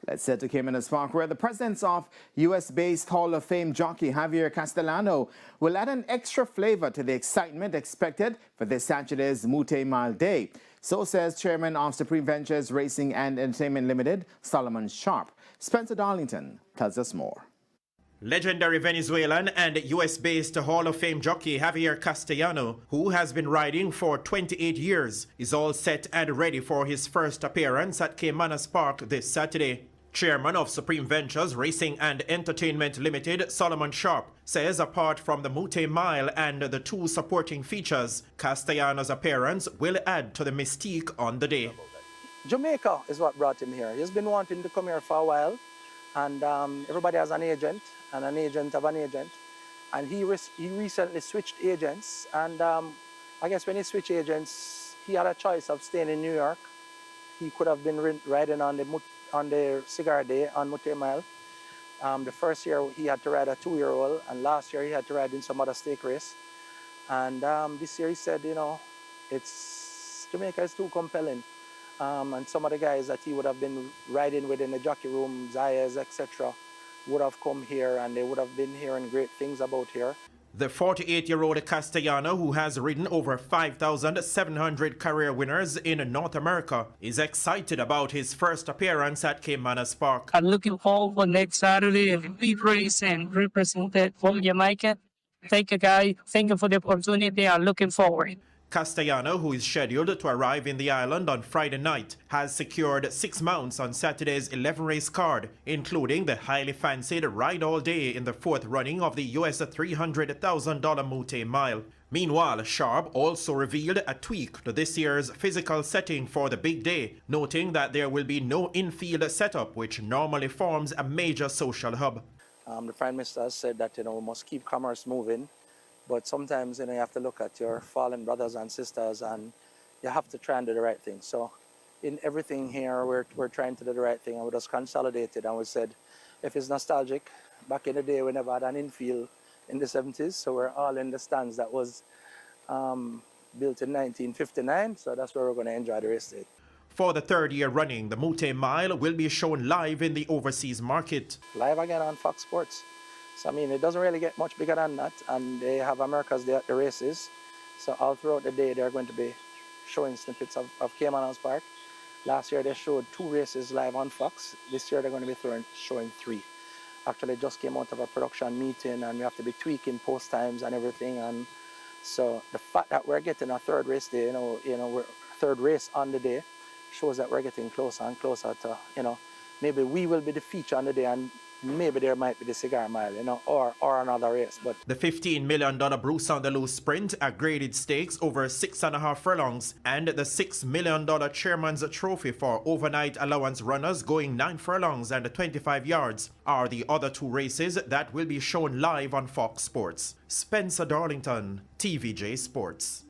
Let's head to Caymanas Park, where the presence of U.S.-based Hall of Fame jockey Javier Castellano will add an extra flavor to the excitement expected for this Saturday's Mouttet Mile Day. So says Chairman of Supreme Ventures Racing and Entertainment Limited, Solomon Sharp. Spencer Darlington tells us more. Legendary Venezuelan and US-based Hall of Fame jockey Javier Castellano, who has been riding for 28 years, is all set and ready for his first appearance at Caymanas Park this Saturday. Chairman of Supreme Ventures Racing and Entertainment Limited, Solomon Sharp, says apart from the Mouttet Mile and the two supporting features, Castellano's appearance will add to the mystique on the day. Jamaica is what brought him here. He's been wanting to come here for a while, and everybody has an agent, and an agent of an agent. And he recently switched agents, and I guess when he switched agents, he had a choice of staying in New York. He could have been riding on the cigar day on Mouttet Mile. The first year he had to ride a 2-year-old, and last year he had to ride in some other stake race. And this year he said, you know, Jamaica is too compelling. And some of the guys that he would have been riding with in the jockey room, Javier, etc., would have come here, and they would have been hearing great things about here. The 48-year-old Castellano, who has ridden over 5,700 career winners in North America, is excited about his first appearance at Caymanas Park. I'm looking forward for next Saturday and big race and represented from Jamaica. Thank you, guys. Thank you for the opportunity. I'm looking forward. Castellano, who is scheduled to arrive in the island on Friday night, has secured 6 mounts on Saturday's 11-race card, including the highly fancied Ride All Day in the 4th running of the US $300,000 Mouttet Mile. Meanwhile, Sharp also revealed a tweak to this year's physical setting for the big day, noting that there will be no infield setup, which normally forms a major social hub. The Prime Minister has said that, we must keep commerce moving. But sometimes, you have to look at your fallen brothers and sisters, and you have to try and do the right thing. So in everything here, we're trying to do the right thing, and we just consolidated, and we said, if it's nostalgic, back in the day, we never had an infield in the 70s, so we're all in the stands that was built in 1959, so that's where we're going to enjoy the race day. For the 3rd year running, the Mouttet Mile will be shown live in the overseas market. Live again on Fox Sports. So, I mean, it doesn't really get much bigger than that, and they have America's Day at the races. So all throughout the day, they're going to be showing snippets of Caymanas Park. Last year, they showed 2 races live on Fox. This year, they're going to be showing 3. Actually, just came out of a production meeting, and we have to be tweaking post times and everything. And so the fact that we're getting a 3rd race day, we're 3rd race on the day, shows that we're getting closer and closer to, maybe we will be the feature on the day, and maybe there might be the cigar mile, or another race. But the $15 million Bruce on the Loose Sprint, a graded stakes over 6.5 furlongs, and the $6 million Chairman's Trophy for overnight allowance runners going 9 furlongs and 25 yards are the other 2 races that will be shown live on Fox Sports. Spencer Darlington, TVJ Sports.